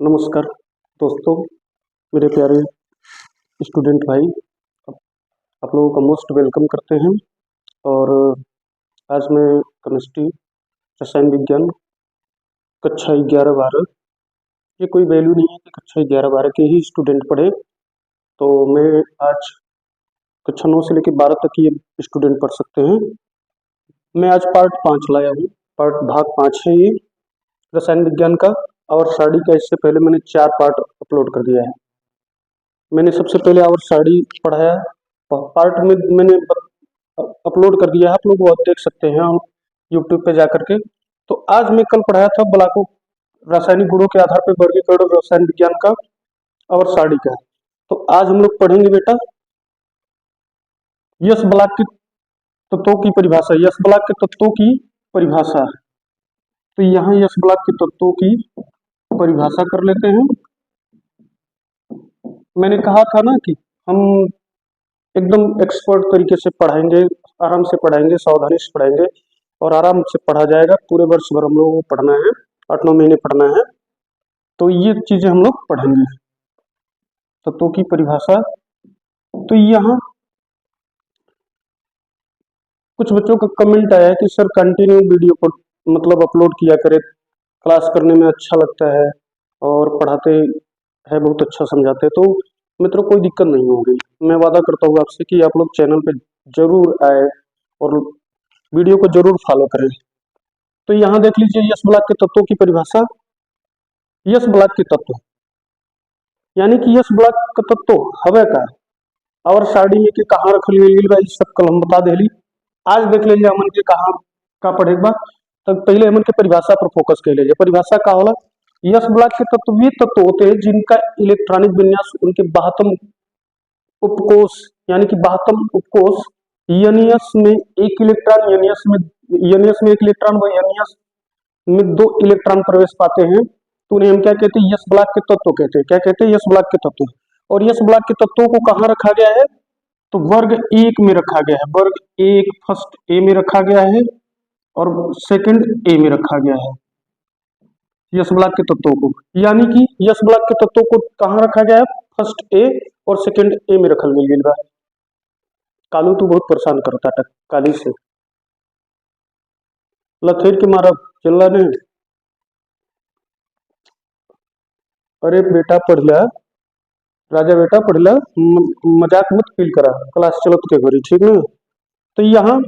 नमस्कार दोस्तों, मेरे प्यारे स्टूडेंट भाई, आप लोगों का मोस्ट वेलकम करते हैं। और आज मैं केमिस्ट्री रसायन विज्ञान कक्षा 11-12, ये कोई वैल्यू नहीं है कि कक्षा 11-12 के ही स्टूडेंट पढ़े। तो मैं आज कक्षा 9 से लेकर 12 तक ये स्टूडेंट पढ़ सकते हैं। मैं आज पार्ट 5 लाया हूँ, भाग 5 है ये रसायन विज्ञान का। और साड़ी का इससे पहले मैंने 4 पार्ट अपलोड कर दिया है। मैंने सबसे पहले आवर साड़ी पढ़ाया, पार्ट में मैंने अपलोड कर दिया है, आप लोग वो देख सकते हैं यूट्यूब पे जा करके। तो आज मैं कल पढ़ाया था ब्लॉकों रासायनिक गुणों के आधार पर वर्गीकरण रसायन विज्ञान का और साड़ी का। तो आज हम लोग पढ़ेंगे बेटा यस ब्लॉक के तत्वों की परिभाषा। यस ब्लॉक के तत्वों की परिभाषा, तो यहाँ यस ब्लॉक के तत्वों की परिभाषा कर लेते हैं। मैंने कहा था ना कि हम एकदम एक्सपर्ट तरीके से पढ़ाएंगे, आराम से पढ़ाएंगे, सावधानी से पढ़ाएंगे और आराम से पढ़ा जाएगा। पूरे वर्ष भर हम लोगों को पढ़ना है, 8-9 महीने पढ़ना है। तो ये चीजें हम लोग पढ़ेंगे, तत्वों की परिभाषा। तो यहाँ कुछ बच्चों का कमेंट आया है कि सर कंटिन्यू वीडियो पर मतलब अपलोड किया करे, क्लास करने में अच्छा लगता है और पढ़ाते हैं बहुत अच्छा समझाते हैं। तो मित्रों कोई दिक्कत नहीं होगी, मैं वादा करता हूँ आपसे कि आप लोग चैनल पे जरूर आए और वीडियो को जरूर फॉलो करें। तो यहाँ देख लीजिए यस ब्लॉक के तत्वों की परिभाषा। यस ब्लॉक के तत्व यानी कि यस ब्लॉक का तत्व हवे का और साड़ी में के कहाँ रखल गई बा, सब कल हम बता देली। आज देख लीजिए हमन के कहाँ का पढ़े बा। तब पहले हमन के परिभाषा पर फोकस कर लीजिए। परिभाषा का होला, यस ब्लॉक के तत्व वे तत्व होते हैं जिनका इलेक्ट्रॉनिक विन्यास उनके बाह्यतम उपकोष यानी कि बाह्यतम उपकोष यनियस में एक इलेक्ट्रॉन, यनियस में एक इलेक्ट्रॉन व यनियस में 2 इलेक्ट्रॉन प्रवेश पाते हैं। तो उन्हें हम क्या कहते हैं, यस ब्लॉक के तत्व कहते हैं। क्या कहते हैं, यस ब्लॉक के तत्व। और यस ब्लॉक के तत्वों को कहाँ रखा गया है, तो वर्ग 1 में रखा गया है। वर्ग 1 फर्स्ट ए में रखा गया है और सेकंड ए में रखा गया है यस ब्लॉक के तत्वों को। यानी कि यस ब्लॉक के तत्वों को कहाँ रखा गया है, फर्स्ट ए और सेकंड ए में रखल गई बा। कालू तू बहुत परेशान करता था काली से लथेर के मारा चल ने। अरे बेटा पढ़ लिया, राजा बेटा पढ़ लिया, मजाक मत फील करा, क्लास चलत के घरी, ठीक ना। तो यहाँ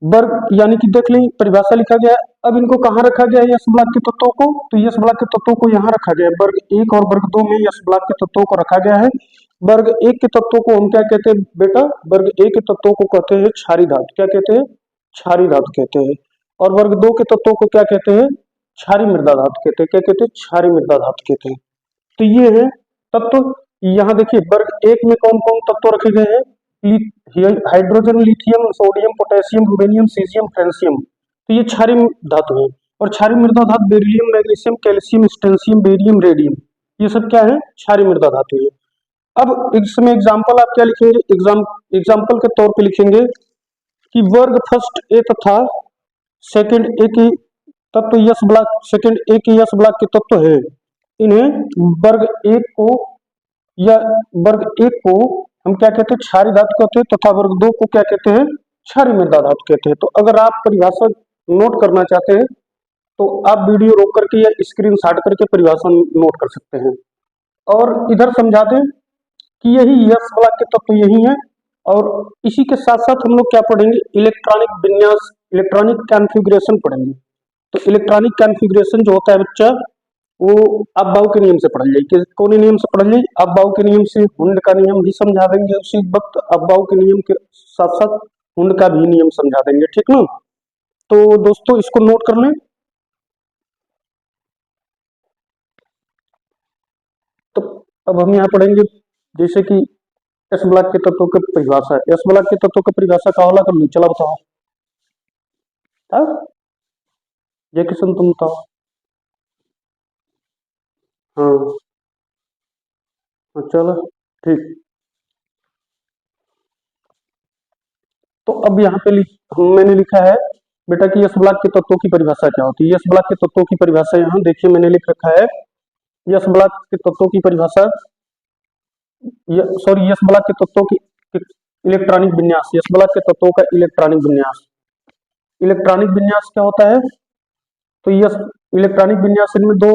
वर्ग यानी कि देख ली परिभाषा लिखा गया है। अब इनको कहाँ रखा गया है, यस ब्लॉक के तत्वों को, तो यस ब्लॉक के तत्वों को यहाँ रखा गया है। वर्ग 1 और वर्ग 2 में यस ब्लॉक के तत्वों को रखा गया है। वर्ग 1 के तत्वों को हम क्या कहते हैं बेटा, वर्ग 1 के तत्वों को कहते हैं क्षारी धातु। क्या कहते हैं, क्षारी धातु कहते हैं। और वर्ग 2 के तत्वों को क्या कहते हैं, क्षारी मृदा धातु कहते हैं। क्या कहते हैं, क्षारी मृदा धातु कहते हैं। तो ये है तत्व। यहाँ देखिए वर्ग 1 में कौन कौन तत्व रखे गए हैं, hydrogen, lithium, sodium, potassium, rubidium, caesium, francium. तो ये क्षारीय धातु है। और क्षारीय मृदा धातु beryllium, magnesium, calcium, strontium, barium, radium, ये सब क्या है, क्षारीय मृदा धातु है। अब इसमें एग्जाम्पल आप क्या लिखेंगे, एग्जाम्पल के तौर पे लिखेंगे कि वर्ग फर्स्ट ए तथा सेकंड ए की तत्व यस ब्लॉक, सेकंड ए की यस ब्लॉक के तत्व है। इन्हें वर्ग एक को या वर्ग 1 को हम क्या कहते हैं, क्षारीय धातु कहते हैं, तथा वर्ग 2 को क्या कहते हैं, क्षारीय मृदा धातु कहते हैं। तो अगर आप परिभाषा नोट करना चाहते हैं तो आप वीडियो रोक करके या स्क्रीन शॉट करके परिभाषा नोट कर सकते हैं। और इधर समझा दें कि यही यस ब्लॉक के तत्व यही है। और इसी के साथ साथ हम लोग क्या पढ़ेंगे, इलेक्ट्रॉनिक विन्यास, इलेक्ट्रॉनिक कॉन्फ़िगरेशन पढ़ेंगे। तो इलेक्ट्रॉनिक कॉन्फ़िगरेशन जो होता है बच्चा, वो अफबाउ के नियम से पढ़ल जाए। कौन नियम से पढ़ल जाए, अफबाउ के नियम से। हुंड का नियम भी समझा देंगे उसी वक्त, अफबाउ के नियम के साथ साथ हुंड का भी नियम समझा देंगे, ठीक ना। तो दोस्तों इसको नोट कर लें। तो अब हम यहाँ पढ़ेंगे जैसे कि एस ब्लॉक के तत्वों की परिभाषा। एस ब्लॉक के तत्वों की परिभाषा का होला कर, चला बताओ। जय किशन तुम बताओ। हाँ चलो ठीक। तो अब यहाँ पे मैंने लिखा है बेटा कि यस ब्लॉक के तत्वों की परिभाषा क्या होती है। यस ब्लॉक के तत्वों की परिभाषा यहाँ देखिए मैंने लिख रखा है। यस ब्लॉक के तत्वों की परिभाषा, सॉरी, यस ब्लॉक के तत्वों की इलेक्ट्रॉनिक विन्यास, यस ब्लॉक के तत्वों का इलेक्ट्रॉनिक विन्यास। इलेक्ट्रॉनिक विन्यास क्या होता है, तो यस इलेक्ट्रॉनिक विन्यास इनमें दो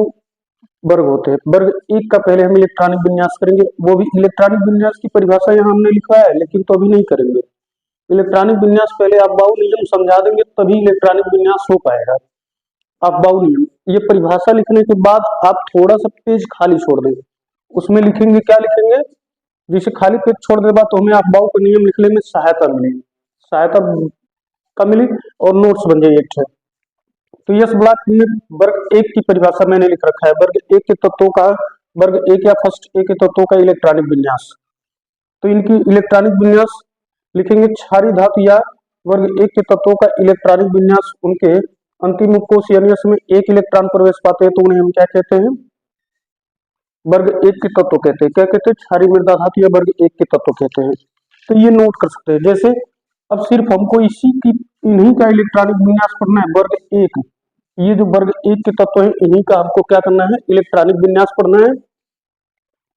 वर्ग होते हैं। वर्ग एक का पहले हम इलेक्ट्रॉनिक विन्यास करेंगे, वो भी इलेक्ट्रॉनिक विन्यास की परिभाषा यहाँ हमने लिखा है, लेकिन तो अभी नहीं करेंगे। इलेक्ट्रॉनिक विन्यास पहले आप बाउ नियम समझा देंगे तभी इलेक्ट्रॉनिक विन्यास हो पाएगा। आप बाउ नियम, ये परिभाषा लिखने के बाद आप थोड़ा सा पेज खाली छोड़ देंगे, उसमें लिखेंगे, क्या लिखेंगे, जैसे खाली पेज छोड़ दे बाद तो हमें आप बाउ का नियम लिखने में सहायता मिलेगी, सहायता कब मिली, और नोट्स बन जाइए एक। तो यस ब्लॉक में वर्ग एक की परिभाषा मैंने लिख रखा है। वर्ग एक के तत्वों का, वर्ग एक या फर्स्ट ए के तत्वों का इलेक्ट्रॉनिक विन्यास। तो इनकी इलेक्ट्रॉनिक विन्यास लिखेंगे, क्षारीय धातु या वर्ग एक के तत्वों का इलेक्ट्रॉनिक विन्यास, उनके अंतिम कोश यानी में एक इलेक्ट्रॉन प्रवेश पाते हैं तो उन्हें हम क्या कहते हैं, वर्ग एक के तत्व कहते हैं। क्या कहते हैं, क्षारीय मृदा धातु या वर्ग एक के तत्व कहते हैं। तो ये नोट कर सकते हैं। जैसे अब सिर्फ हमको इसी की, इन्हीं का इलेक्ट्रॉनिक विन्यास पढ़ना है, वर्ग एक, ये जो वर्ग एक के तत्व है इन्हीं का हमको क्या करना है, इलेक्ट्रॉनिक विन्यास पढ़ना है।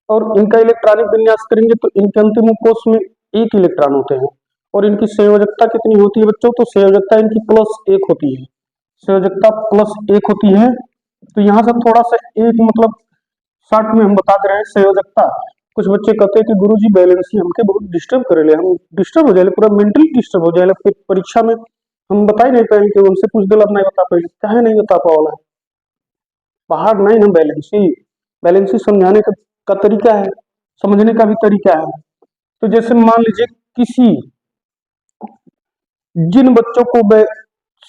और इनका इलेक्ट्रॉनिक विन्यास करेंगे तो इनके अंतिम कोश में एक इलेक्ट्रॉन होते हैं। और इनकी संयोजकता कितनी होती है बच्चों, तो संयोजकता इनकी +1 होती है, संयोजकता +1 होती है। तो यहाँ से थोड़ा सा एक मतलब शॉर्ट में हम बता दे रहे हैं संयोजकता। कुछ बच्चे कहते हैं कि गुरुजी बैलेंस ही हमके बहुत डिस्टर्ब करेले, हम डिस्टर्ब हो जाए, पूरा मेंटली डिस्टर्ब हो जाए, फिर परीक्षा में हम बता ही नहीं पाएंगे कि उनसे पूछ दिल नहीं बता पाएंगे, क्या नहीं बता पाओला, पहाड़ नहीं हम बैलेंस ही समझाने का तरीका है, समझने का भी तरीका है। तो जैसे मान लीजिए किसी, जिन बच्चों को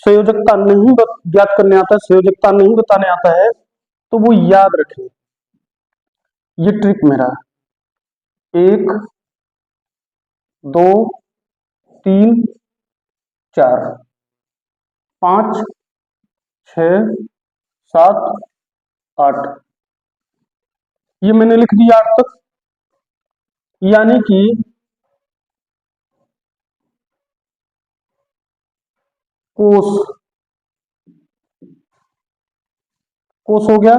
संयोजकता नहीं ज्ञात करने आता है, संयोजकता नहीं बताने आता है, तो वो याद रखें, ये ट्रिक मेरा, 1 2 3 4 5 6 7 8, ये मैंने लिख दिया 8 तक। यानी कि कोश, कोश हो गया,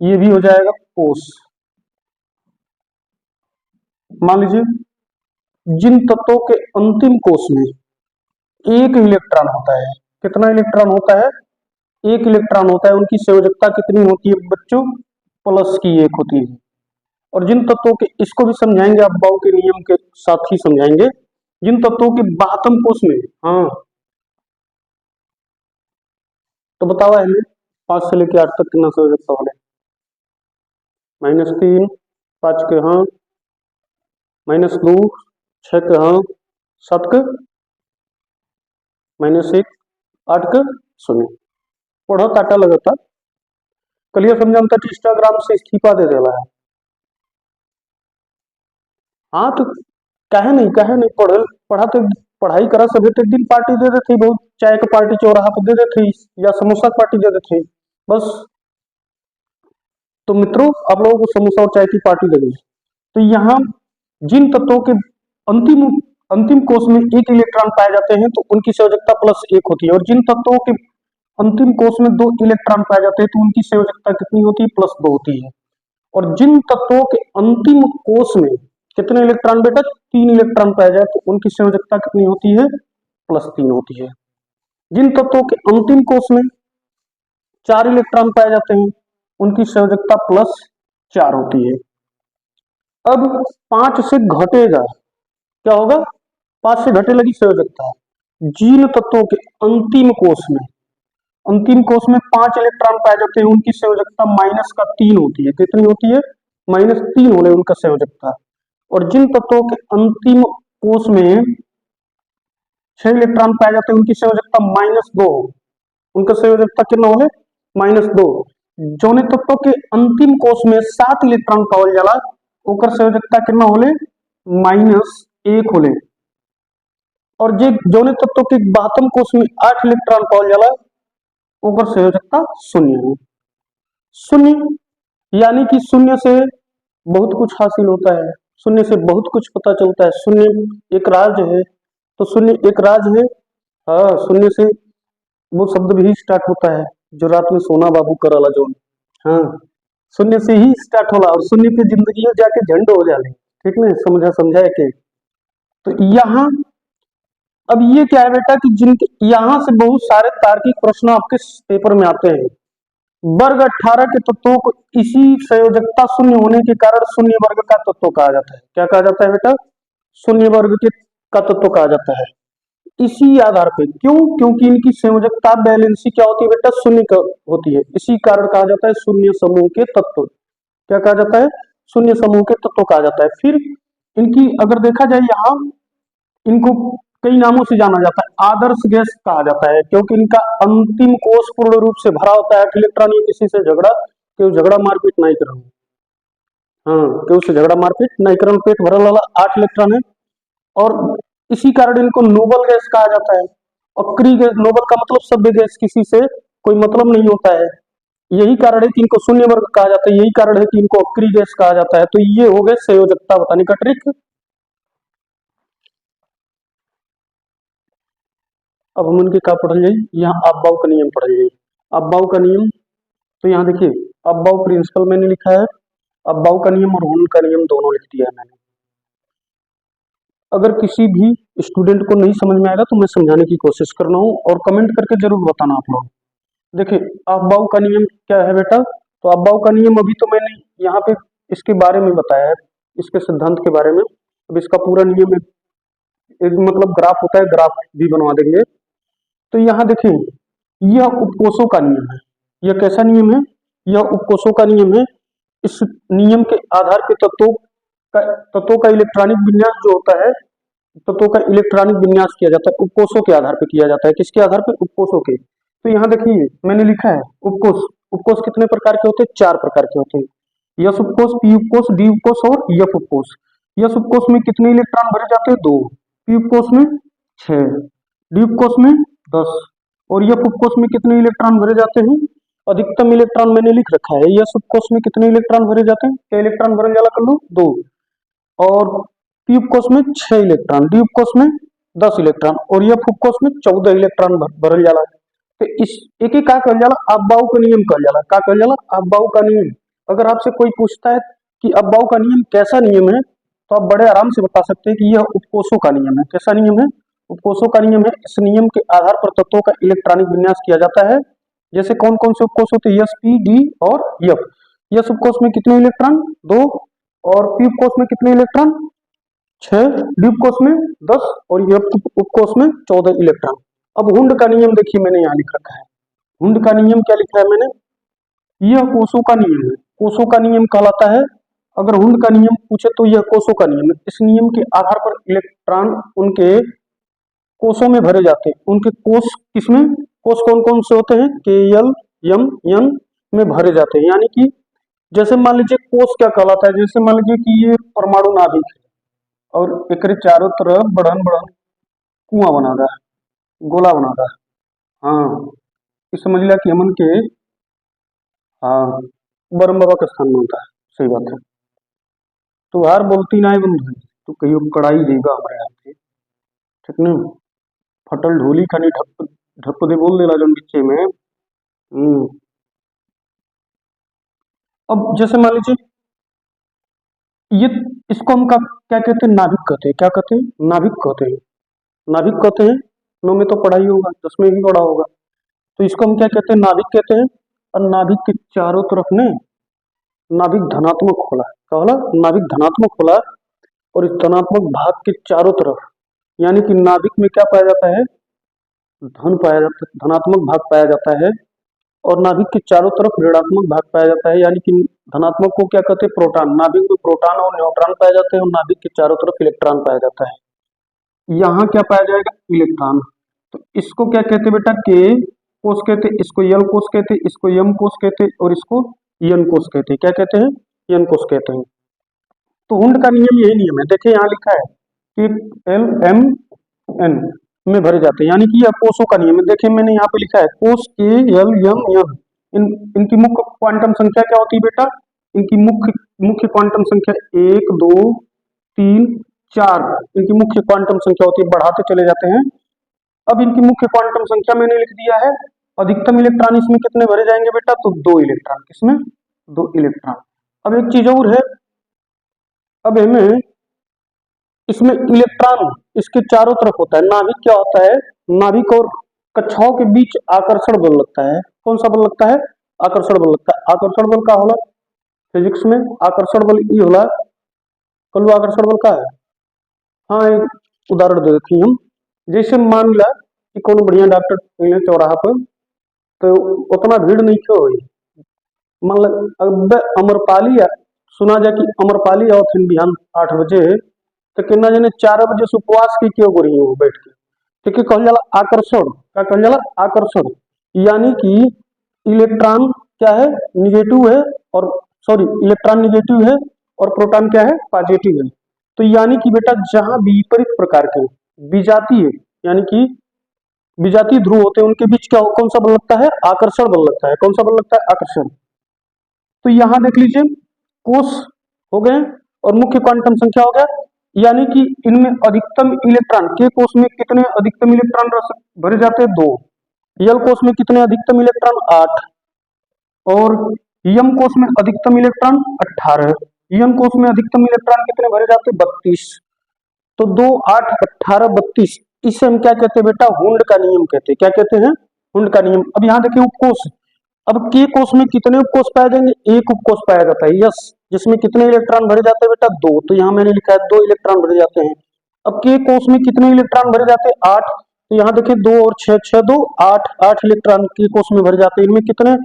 ये भी हो जाएगा कोश। मान लीजिए जिन तत्वों के अंतिम कोश में एक इलेक्ट्रॉन होता है, कितना इलेक्ट्रॉन होता है, एक इलेक्ट्रॉन होता है, उनकी संयोजकता कितनी होती है बच्चों, +1 होती है। और जिन तत्वों के, इसको भी समझाएंगे आप बाउ के नियम के साथ ही समझाएंगे, जिन तत्वों के बाहतम कोश में, हाँ तो बताओ हमें 5 से लेकर 8 तक कितना संयोजकता वाले, -3 5 के, हाँ -2 6 के, हाँ 7 के, -1 8 के 0। पढ़ो ताटा लगता कलिया समझाता इंस्टाग्राम से इस्तीफा दे देला है। हाँ तो कहे नहीं पढ़ा तो पढ़ाई करा, सभी तो एक दिन पार्टी दे देते, बहुत चाय का पार्टी चौराहा पर दे देते या समोसा की पार्टी दे देते बस। तो मित्रों आप लोगों को समोसा और चाय की पार्टी देंगे। तो यहाँ जिन तत्वों के अंतिम अंतिम कोश में एक इलेक्ट्रॉन पाए जाते हैं तो उनकी संयोजकता +1 होती है। और जिन तत्वों के अंतिम कोश में 2 इलेक्ट्रॉन पाए जाते हैं तो उनकी संयोजकता कितनी होती है, +2 होती है। और जिन तत्वों के अंतिम कोश में कितने इलेक्ट्रॉन बेटा, 3 इलेक्ट्रॉन पाए जाए तो उनकी संयोजकता कितनी होती है, +3 होती है। जिन तत्वों के अंतिम कोश में 4 इलेक्ट्रॉन पाए जाते हैं उनकी संयोजकता +4 होती है। अब 5 से घटेगा, क्या होगा, 5 से घटे लगी संयोजकता। जिन तत्वों के अंतिम कोश में 5 इलेक्ट्रॉन पाए जाते हैं उनकी संयोजकता -3 होती है। कितनी होती है, -3 होने उनका संयोजकता। और जिन तत्वों के अंतिम कोश में 6 इलेक्ट्रॉन पाए जाते हैं उनकी संयोजकता -2, उनका संयोजकता कितना होले, -2। जौने तत्वों के अंतिम कोश में 7 इलेक्ट्रॉन पावल जाला ओकर संयोजकता कितना होले, -1 होले। और जे जौने तत्व के बाहतम कोश में 8 इलेक्ट्रॉन पावल जाला ओकर संयोजकता 0 है। 0 यानी कि 0 से बहुत कुछ हासिल होता है, 0 से बहुत कुछ पता चलता है। 0 एक राज है, तो 0 एक राज है, हाँ, शून्य से वो शब्द भी स्टार्ट होता है, जो रात में सोना बाबू कराला जोन। हाँ, शून्य से ही स्टार्ट होला और शून्य पे जिंदगी जाके झंड हो जाले। ठीक ना, समझा समझा है के। तो यहाँ अब ये क्या है बेटा कि जिन यहाँ से बहुत सारे तार्किक प्रश्न आपके पेपर में आते हैं। वर्ग 18 के तत्वों को इसी संयोजकता शून्य होने के कारण शून्य वर्ग का तत्व कहा जाता है। क्या कहा जाता है बेटा? शून्य वर्ग के का तत्व कहा जाता है। इसी आधार पे, क्यों? क्योंकि इनकी संयोजकता बैलेंसी क्या होती है बेटा? शून्य होती है। इसी कारण कहा जाता है शून्य समूह के तत्व। क्या कहा जाता है? शून्य समूह के तत्व कहा जाता है। फिर इनकी अगर देखा जाए यहाँ, इनको कई नामों से जाना जाता है। आदर्श गैस कहा जाता है क्योंकि इनका अंतिम कोष पूर्ण रूप से भरा होता है। इलेक्ट्रॉन ये किसी से झगड़ा मारपीट नहीं कर, हाँ, क्यों से झगड़ा मारपीट नहीं करन, पेट भरल वाला 8 इलेक्ट्रॉन है। और इसी कारण इनको नोबल गैस कहा जाता है। अक्री गैस, नोबल का मतलब सभ्य गैस, किसी से कोई मतलब नहीं होता है। यही कारण है कि इनको शून्य वर्ग कहा जाता है, यही कारण है कि इनको अक्री गैस कहा जाता है। तो ये हो गए संयोजकता बताने का ट्रिक। अब हम उनके क्या पढ़ जाइए, यहाँ अब्बाउ का नियम पढ़ जाइए। अब्बाउ का नियम, तो यहाँ देखिए अब्बाउ प्रिंसिपल मैंने लिखा है, अब्बाउ का नियम और हुन का नियम दोनों लिख दिया है मैंने। अगर किसी भी स्टूडेंट को नहीं समझ में आएगा तो मैं समझाने की कोशिश कर रहा हूँ, और कमेंट करके जरूर बताना आप लोग। देखिए अब्बाउ का नियम क्या है बेटा? तो अब्बाउ का नियम अभी तो मैंने यहाँ पे इसके बारे में बताया है, इसके सिद्धांत के बारे में। अब इसका पूरा नियम एक मतलब ग्राफ होता है, ग्राफ भी बनवा देंगे। तो यहाँ देखिए यह उपकोषों का नियम है। यह कैसा नियम है? यह उपकोषों का नियम है। इस नियम के आधार पर तत्वों का इलेक्ट्रॉनिक विन्यास जो होता है, तत्वों का इलेक्ट्रॉनिक विन्यास किया जाता है उपकोषों के आधार पर किया जाता है। किसके आधार पर? उपकोषों के। तो यहाँ देखिए मैंने लिखा है उपकोष। उपकोष कितने प्रकार के होते हैं? 4 प्रकार के होते हैं। यस उपकोष, पी उपकोष, डी उपकोष और एफ उपकोष। यस उपकोष में कितने इलेक्ट्रॉन भरे जाते हैं? 2। पी उपकोष में 6, डी उपकोष में 10 और एफ उपकोष में कितने इलेक्ट्रॉन भरे जाते हैं? अधिकतम इलेक्ट्रॉन मैंने लिख रखा है। यस उपकोष में कितने इलेक्ट्रॉन भरे जाते हैं? क्या इलेक्ट्रॉन भरने वाला कर लो? 2। और पी उपकोष में 6 इलेक्ट्रॉन, डी उपकोष में 10 इलेक्ट्रॉन और एफ उपकोष में 14 इलेक्ट्रॉन भरल जाला। तो इस एक का कहल जाला? अब्बाउ का नियम कहल जाला। का कहल जाला? अब्बाउ का नियम। अगर आपसे कोई पूछता है कि अब्बाउ का नियम कैसा नियम है, तो आप बड़े आराम से बता सकते हैं कि यह उपकोषों का नियम है। कैसा नियम है? उपकोषों का नियम है। इस नियम के आधार पर तत्वों का इलेक्ट्रॉनिक विन्यास किया जाता है। जैसे कौन कौन से उपकोष होते हैं? यस, पी, डी और एफ। यस उपकोष में कितने इलेक्ट्रॉन? 2 और पी उपकोष में कितने इलेक्ट्रॉन? 6, डी उपकोष में 10 और एफ उपकोष में 14 इलेक्ट्रॉन। अब हुंड का नियम देखिए मैंने यहाँ लिख रखा है। हुंड का नियम क्या लिखा है मैंने? यह कोषों का नियम है। कोषों का नियम कहलाता है। अगर हुंड का नियम पूछे तो यह कोषों का नियम है। इस नियम के आधार पर इलेक्ट्रॉन उनके कोषों में भरे जाते हैं। उनके कोष किसमें? कोष कौन कौन से होते हैं? के, एल, एम, एन में भरे जाते हैं। यानी कि जैसे मान लीजिए कोष क्या कहलाता है? जैसे मान लीजिए कि ये परमाणु नाभिक है और एक चारों तरफ बढ़न बढ़न कुआं बना रहा है, गोला बना रहा है। हाँ, इस समझ लिया कि हमन के, हाँ, बरम बाबा का स्थान बनता है। सही बात है। तो हार बोलती ना है बंधु, तो कहियो कड़ाई देगा हमारे हाथ से। ठीक न, फटल ढोली खानी ढप ढप दे बोल देला जन बिच्चे में। अब जैसे मान लीजिए ये, इसको हम क्या कहते हैं? नाभिक कहते हैं। क्या कहते हैं? नाभिक कहते हैं। नाभिक कहते हैं। 9 में तो पढ़ाई होगा, 10 में भी पढ़ा होगा। तो इसको हम क्या कहते हैं? नाभिक कहते हैं। और नाभिक के चारों तरफ ने नाभिक धनात्मक खोला, क्या होला? नाभिक धनात्मक खोला और इस धनात्मक भाग के चारों तरफ, यानी कि नाभिक में क्या पाया जाता है? धन पाया जाता है, धनात्मक भाग पाया जाता है। और नाभिक के चारों तरफ ऋणात्मक भाग पाया जाता है, यानी कि धनात्मक को क्या कहते हैं? प्रोटॉन। नाभिक में प्रोटॉन और न्यूट्रॉन पाए जाते हैं और नाभिक के चारों तरफ इलेक्ट्रॉन पाया जाता है। यहाँ क्या पाया जाएगा? इलेक्ट्रॉन। तो इसको क्या कहते हैं बेटा? के कोष कहते हैं, इसको यल कोष कहते हैं, इसको यम कोष कहते हैं और इसको यन कोष कहते हैं। क्या कहते हैं? यन कोष कहते हैं। तो हुंड का नियम यही नियम है। देखिए यहाँ लिखा है कि एल, एम, एन में भरे जाते हैं, यानी कि यह कोषों का नियम है। देखिए मैंने यहाँ पे लिखा है कोष के, एल, यम, एन। इनकी मुख्य क्वांटम संख्या क्या होती है बेटा? इनकी मुख्य क्वांटम संख्या 1, 2, 3, 4 इनकी मुख्य क्वांटम संख्या होती है। बढ़ाते चले जाते हैं अब इनकी मुख्य क्वांटम संख्या मैंने लिख दिया है। अधिकतम इलेक्ट्रॉन इसमें कितने भरे जाएंगे बेटा, तो 2 इलेक्ट्रॉन। किसमें, 2 इलेक्ट्रॉन। अब एक चीज और है, अब हमें इसमें इलेक्ट्रॉन इसके चारों तरफ होता है। नाभिक क्या होता है, नाभिक और कक्षाओं के बीच आकर्षण बल लगता है। कौन सा बल लगता है, आकर्षण बल लगता है। आकर्षण बल का होला फिजिक्स में, आकर्षण बल ये होला, कल आकर्षण बल का है। हाँ, एक उदाहरण दे देते हैं हम। जैसे मान ला कि कौन बढ़िया डॉक्टर मिले चौराहा पर, तो उतना भीड़ नहीं क्यों हुई। मान ला अब अमरपाली सुना जाए कि अमरपाली आओ फिर बिहान 8 बजे, तो किन्ना जने 4 बजे से उपवास की क्यों करी हो बैठ के, क्योंकि कहल जाला आकर्षण। क्या कहल जाला, आकर्षण। यानी कि इलेक्ट्रॉन क्या है, निगेटिव है, और सॉरी इलेक्ट्रॉन निगेटिव है और प्रोटॉन क्या है, पॉजिटिव है। तो यानी कि बेटा जहां विपरीत प्रकार के विजातीय यानी कि विजातीय ध्रुव होते हैं उनके बीच क्या कौन सा बल लगता है, आकर्षण बल लगता है। कौन सा बल लगता है, आकर्षण। तो यहां देख लीजिए कोष हो गए और मुख्य क्वांटम संख्या हो गया। यानी कि इनमें अधिकतम इलेक्ट्रॉन के कोष में कितने अधिकतम इलेक्ट्रॉन भरे जाते हैं, 2। यल कोष में कितने अधिकतम इलेक्ट्रॉन, 8। और यम कोष में अधिकतम इलेक्ट्रॉन 18। यम कोष में अधिकतम इलेक्ट्रॉन कितने भरे जाते हैं, 32। तो 2, 8, 18, 32। इसे हम क्या कहते हैं बेटा, हुंड का नियम कहते हैं। क्या कहते हैं, हुंड का नियम। अब यहाँ देखिए उपकोष। अब के कोष में कितने उपकोष पाए जाएंगे, एक उपकोष पाया जाता है, यस। जिसमें कितने इलेक्ट्रॉन भरे जाते हैं बेटा, 2। तो यहाँ मैंने लिखा है 2 इलेक्ट्रॉन भरे जाते हैं। अब के कोष में कितने इलेक्ट्रॉन भरे जाते हैं, 8। तो यहाँ देखिए 2 और 6, 6, 2, 8, 8 इलेक्ट्रॉन के कोष में भरे जाते हैं। इनमें कितने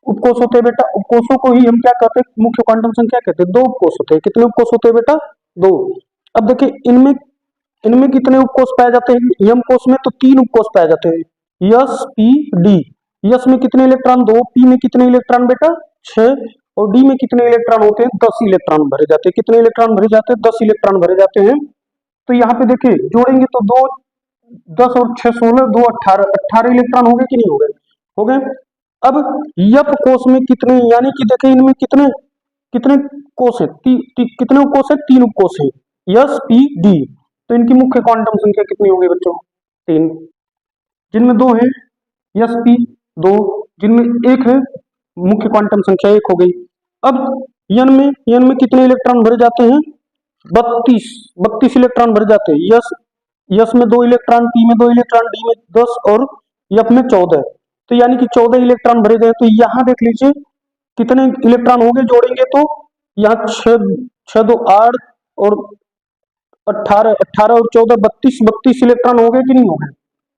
उपकोष होते हैं बेटा, उपकोषों को ही हम क्या कहते हैं, मुख्य क्वांटम संख्या कहते हैं। 2 उपकोष होते हैं। कितने उपकोष होते हैं बेटा, 2। अब देखिए इनमें इनमें कितने उपकोष पाए जाते हैं, यम कोष में तो 3 उपकोष पाए जाते हैं, यस, पी, डी। यस में कितने इलेक्ट्रॉन, 2। पी में कितने इलेक्ट्रॉन बेटा, 6। और डी में कितने इलेक्ट्रॉन होते हैं, 10 इलेक्ट्रॉन भरे जाते हैं। कितने इलेक्ट्रॉन भरे जाते हैं, 10 इलेक्ट्रॉन भरे जाते हैं। तो यहाँ पे देखिए जोड़ेंगे तो 2, 10 और 6, 16, 2, 18, 18 इलेक्ट्रॉन हो गए कि नहीं हो गए, हो गए। अब यप कोष में कितने, यानी कि देखिए इनमें कितने कितने कोष है, कितने उपकोष है, 3 उपकोष है, यस, पी, डी। तो इनकी मुख्य क्वांटम संख्या कितनी होगी बच्चों, 3। जिनमें 2 है, यस, पी, 2। जिनमें 1 है, मुख्य क्वांटम संख्या 1 हो गई। अब यन में कितने इलेक्ट्रॉन भरे जाते हैं, 32 इलेक्ट्रॉन भरे जाते हैं। यस में 2 इलेक्ट्रॉन, पी में 2 इलेक्ट्रॉन, डी में 10 और यफ में 14। तो यानी कि 14 इलेक्ट्रॉन भरे गए। तो यहाँ देख लीजिए कितने इलेक्ट्रॉन हो गए, जोड़ेंगे तो यहाँ 6, 2, 8 और 18, 18 और 14, 32 इलेक्ट्रॉन हो गए कि नहीं हो गए।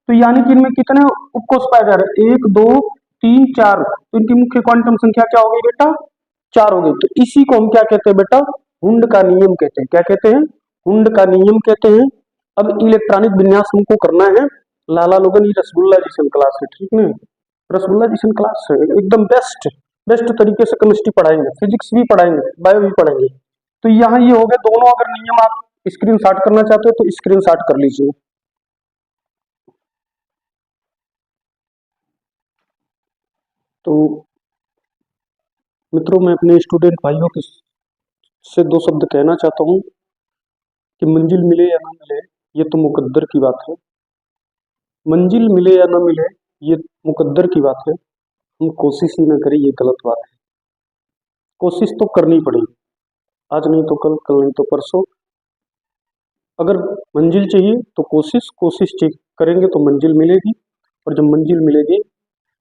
तो यानी कि इनमें कितने उपकोष पाए जा रहे हैं, 1, 2, 3, 4। तो इनकी मुख्य क्वांटम संख्या क्या हो गई बेटा, 4 हो गई। तो इसी को हम क्या कहते हैं बेटा, हुंड का नियम कहते हैं। क्या कहते हैं, हुंड का नियम कहते हैं। अब इलेक्ट्रॉनिक विन्यास हमको करना है। लाला लोगन ये रसगुल्ला जैसन क्लास है, ठीक है, रसगुल्ला जैसन क्लास है, एकदम बेस्ट तरीके से केमिस्ट्री पढ़ाएंगे, फिजिक्स भी पढ़ाएंगे, बायो भी पढ़ाएंगे। तो यहाँ ये हो गए दोनों। अगर नियम आप स्क्रीन शॉट करना चाहते हो तो स्क्रीन शॉट कर लीजिए। तो मित्रों, मैं अपने स्टूडेंट भाइयों के से 2 शब्द कहना चाहता हूँ कि मंजिल मिले या ना मिले ये तो मुकद्दर की बात है। मंजिल मिले या ना मिले ये मुकद्दर की बात है। हम कोशिश ही ना करें ये गलत बात है। कोशिश तो करनी पड़ेगी, आज नहीं तो कल, कल नहीं तो परसों। अगर मंजिल चाहिए तो कोशिश करेंगे तो मंजिल मिलेगी, और जब मंजिल मिलेगी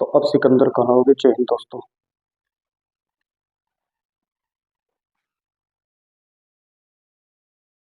तो अब सिकंदर कहलाओगे। जय हिंद दोस्तों।